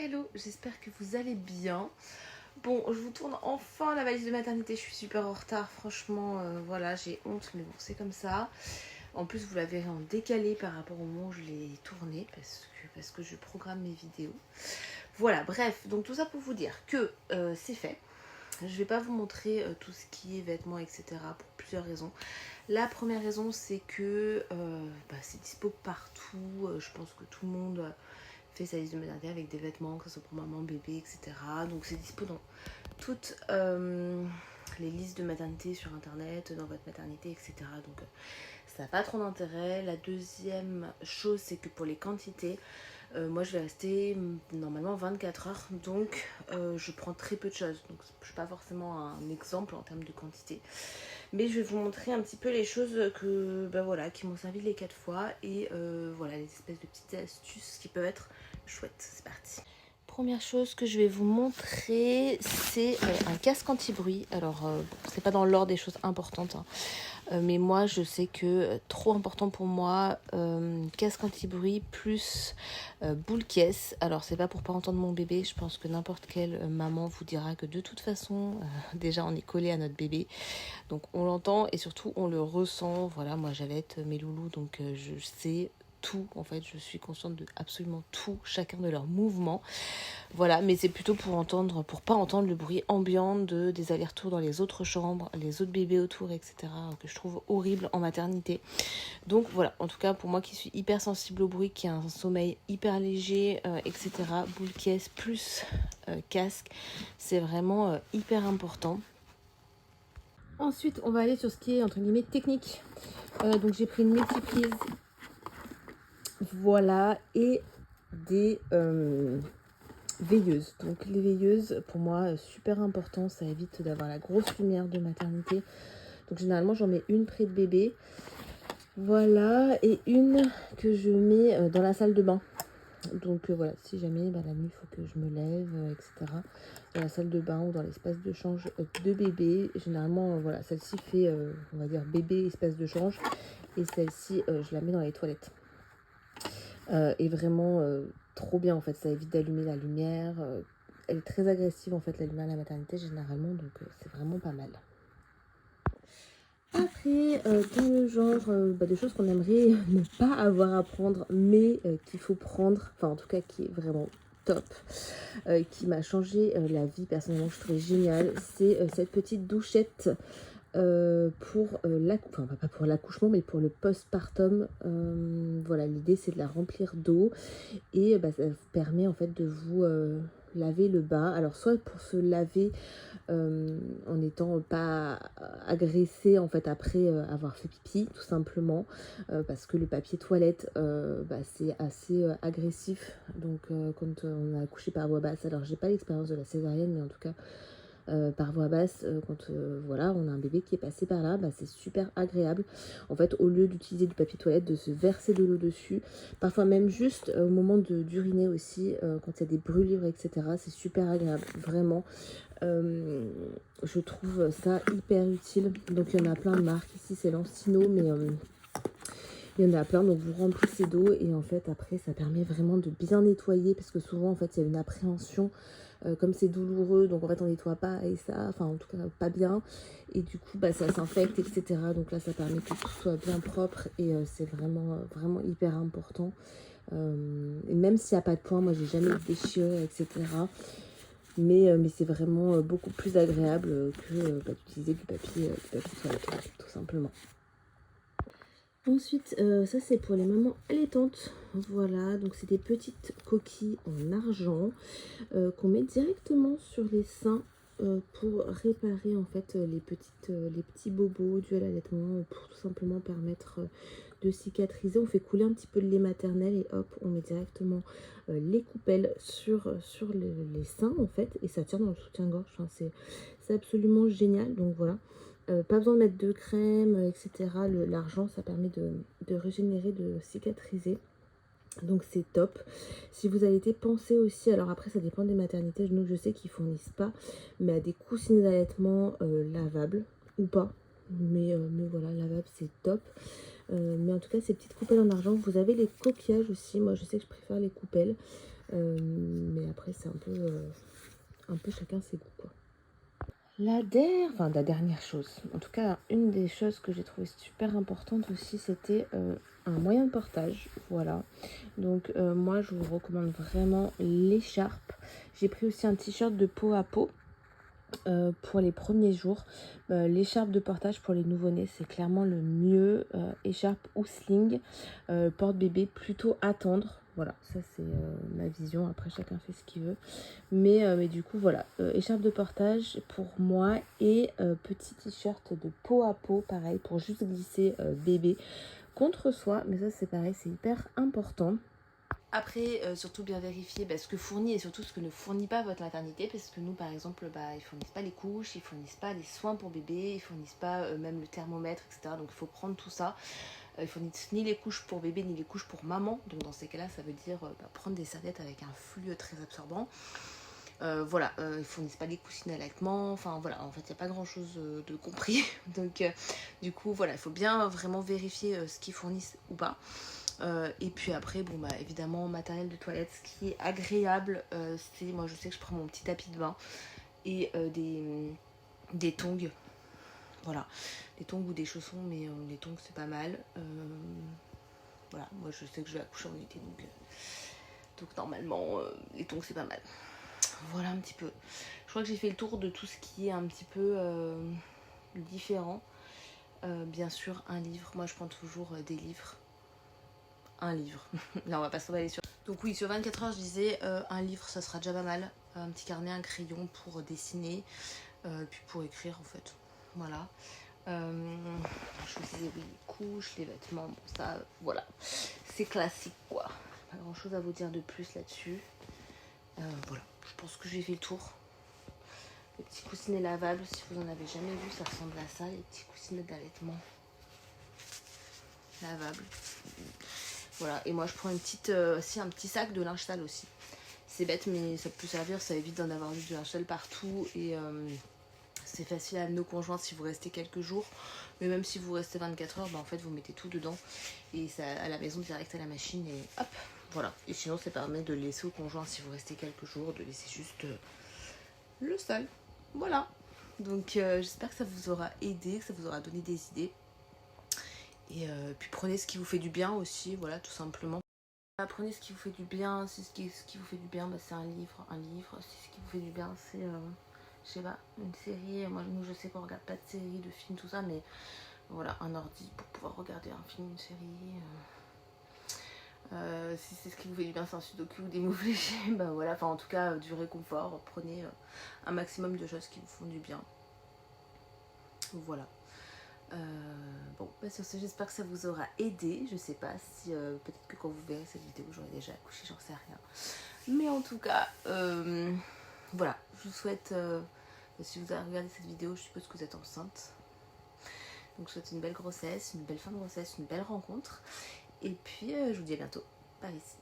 Hello, j'espère que vous allez bien. Bon, je vous tourne enfin la valise de maternité, je suis super en retard, franchement, voilà, j'ai honte, mais bon, c'est comme ça. En plus, vous la verrez en décalé par rapport au moment où je l'ai tournée, parce que je programme mes vidéos. Voilà, bref, donc tout ça pour vous dire que c'est fait. Je vais pas vous montrer tout ce qui est vêtements, etc. pour plusieurs raisons. La première raison, c'est que c'est dispo partout. Je pense que tout le monde fait sa liste de maternité avec des vêtements, que ce soit pour maman, bébé, etc. Donc c'est dispo dans toutes les listes de maternité sur internet, dans votre maternité, etc. Donc ça n'a pas trop d'intérêt. La deuxième chose, c'est que pour les quantités, moi je vais rester normalement 24 heures, donc je prends très peu de choses. Donc je ne suis pas forcément un exemple en termes de quantité. Mais je vais vous montrer un petit peu les choses qui m'ont servi les 4 fois. Et voilà, les espèces de petites astuces qui peuvent être chouettes. C'est parti. Première chose que je vais vous montrer, c'est un casque anti-bruit. Alors, c'est pas dans l'ordre des choses importantes, hein. Mais moi, je sais que trop important pour moi, casque anti-bruit plus boule caisse. Alors, c'est pas pour pas entendre mon bébé. Je pense que n'importe quelle maman vous dira que de toute façon, déjà, on est collé à notre bébé. Donc, on l'entend et surtout, on le ressent. Voilà, moi, j'allaite mes loulous, donc je sais tout. En fait, je suis consciente de absolument tout, chacun de leurs mouvements. Voilà, mais c'est plutôt pour pas entendre le bruit ambiant des allers-retours dans les autres chambres, les autres bébés autour, etc., que je trouve horrible en maternité. Donc voilà, en tout cas pour moi qui suis hyper sensible au bruit, qui a un sommeil hyper léger, etc., boule caisse plus casque, c'est vraiment hyper important. Ensuite, on va aller sur ce qui est entre guillemets technique. Donc j'ai pris une multiprise, voilà, et des veilleuses. Donc les veilleuses, pour moi, super important, ça évite d'avoir la grosse lumière de maternité. Donc généralement, j'en mets une près de bébé. Voilà, et une que je mets dans la salle de bain. Donc voilà, si jamais la nuit, il faut que je me lève, etc. Dans la salle de bain ou dans l'espace de change de bébé. Généralement, voilà, celle-ci fait, on va dire, bébé espace de change. Et celle-ci, je la mets dans les toilettes. Et vraiment trop bien en fait, ça évite d'allumer la lumière. Elle est très agressive en fait, la lumière à la maternité généralement, donc c'est vraiment pas mal. Après, dans le genre de choses qu'on aimerait ne pas avoir à prendre, mais qu'il faut prendre, enfin en tout cas qui est vraiment top, qui m'a changé la vie personnellement, je trouvais génial, c'est cette petite douchette pour pas pour l'accouchement, mais pour le postpartum. Voilà, l'idée c'est de la remplir d'eau et ça vous permet en fait de vous laver le bas. Alors soit pour se laver en n'étant pas agressé en fait après avoir fait pipi tout simplement, parce que le papier toilette c'est assez agressif, donc quand on a accouché par voie basse, alors j'ai pas l'expérience de la césarienne, mais en tout cas par voie basse, quand voilà, on a un bébé qui est passé par là, c'est super agréable. En fait, au lieu d'utiliser du papier toilette, de se verser de l'eau dessus, parfois même juste au moment d'uriner aussi, quand il y a des brûlures, etc., c'est super agréable, vraiment. Je trouve ça hyper utile. Donc il y en a plein de marques, ici c'est Lancino, mais il y en a plein, donc vous remplissez d'eau et en fait après ça permet vraiment de bien nettoyer, parce que souvent en fait il y a une appréhension, comme c'est douloureux, donc en fait on nettoie pas et ça, enfin en tout cas pas bien, et du coup ça s'infecte, etc. Donc là ça permet que tout soit bien propre et c'est vraiment vraiment hyper important. Et même s'il n'y a pas de point, moi j'ai jamais déchiré, etc. Mais c'est vraiment beaucoup plus agréable que d'utiliser du papier toilette, tout simplement. Ensuite, ça c'est pour les mamans allaitantes. Voilà, donc c'est des petites coquilles en argent qu'on met directement sur les seins pour réparer en fait les petits bobos dus à l'allaitement, pour tout simplement permettre de cicatriser. On fait couler un petit peu de lait maternel et hop, on met directement les coupelles sur les seins en fait, et ça tient dans le soutien-gorge. Enfin, c'est absolument génial, donc voilà. Pas besoin de mettre de crème, etc. L'argent, ça permet de régénérer, de cicatriser. Donc c'est top. Si vous allaitez, pensez aussi, alors après ça dépend des maternités, donc je sais qu'ils fournissent pas, mais à des coussinets d'allaitement lavables ou pas. Mais voilà, lavable c'est top. Mais en tout cas, ces petites coupelles en argent, vous avez les coquillages aussi. Moi je sais que je préfère les coupelles. Mais après c'est un peu chacun ses goûts, quoi. La dernière chose, en tout cas une des choses que j'ai trouvé super importante aussi, c'était un moyen de portage, voilà. Donc moi je vous recommande vraiment l'écharpe. J'ai pris aussi un t-shirt de peau à peau pour les premiers jours. L'écharpe de portage pour les nouveau-nés, c'est clairement le mieux. Écharpe ou sling, porte-bébé plutôt attendre. Voilà, ça c'est ma vision, après chacun fait ce qu'il veut. Mais du coup voilà, écharpe de portage pour moi et petit t-shirt de peau à peau, pareil, pour juste glisser bébé contre soi. Mais ça c'est pareil, c'est hyper important. Après, surtout bien vérifier ce que fournit et surtout ce que ne fournit pas votre maternité, parce que nous par exemple, ils fournissent pas les couches, ils fournissent pas les soins pour bébé, ils fournissent pas même le thermomètre, etc. Donc il faut prendre tout ça. Ils fournissent ni les couches pour bébé ni les couches pour maman, donc dans ces cas-là ça veut dire prendre des serviettes avec un flux très absorbant. Voilà, ils fournissent pas les coussines d'allaitement, enfin voilà, en fait il n'y a pas grand chose de compris. Donc du coup voilà, il faut bien vraiment vérifier ce qu'ils fournissent ou pas. Et puis après, bon bah évidemment matériel de toilette, ce qui est agréable, c'est, moi je sais que je prends mon petit tapis de bain et des tongs, voilà, des tongs ou des chaussons, mais les tongs c'est pas mal. Voilà, moi je sais que je vais accoucher en été, donc normalement les tongs c'est pas mal. Voilà un petit peu. Je crois que j'ai fait le tour de tout ce qui est un petit peu différent. Bien sûr un livre, moi je prends toujours des livres. Un livre. Là on va pas s'emballer sur. Donc oui, sur 24 heures je disais un livre ça sera déjà pas mal. Un petit carnet, un crayon pour dessiner, puis pour écrire en fait. Voilà. Je vous disais oui, les couches, les vêtements, bon ça voilà. C'est classique quoi. Pas grand chose à vous dire de plus là-dessus. Voilà, je pense que j'ai fait le tour. Les petits coussinets lavables, si vous en avez jamais vu, ça ressemble à ça, les petits coussinets d'allaitement lavables. Voilà, et moi je prends une petite, un petit sac de linge sale aussi. C'est bête, mais ça peut servir, ça évite d'en avoir juste du linge sale partout. Et c'est facile à amener aux conjoints si vous restez quelques jours. Mais même si vous restez 24 heures, en fait vous mettez tout dedans. Et ça à la maison direct à la machine et hop, voilà. Et sinon ça permet de laisser au conjoint si vous restez quelques jours, de laisser juste le sale. Voilà. Donc j'espère que ça vous aura aidé, que ça vous aura donné des idées. Et puis prenez ce qui vous fait du bien aussi, voilà, tout simplement. Prenez ce qui vous fait du bien, si ce qui vous fait du bien, c'est un livre. Si ce qui vous fait du bien, c'est, je sais pas, une série. Moi, nous, je sais qu'on regarde pas de séries, de films, tout ça, mais voilà, un ordi pour pouvoir regarder un film, une série. Si c'est ce qui vous fait du bien, c'est un sudoku ou des mots légers, voilà, enfin en tout cas du réconfort. Prenez un maximum de choses qui vous font du bien. Voilà. Bon, sur ce, j'espère que ça vous aura aidé. Je sais pas si peut-être que quand vous verrez cette vidéo, j'aurai déjà accouché, j'en sais rien. Mais en tout cas, voilà, je vous souhaite, si vous avez regardé cette vidéo, je suppose que vous êtes enceinte. Donc je vous souhaite une belle grossesse, une belle fin de grossesse, une belle rencontre. Et puis je vous dis à bientôt par ici.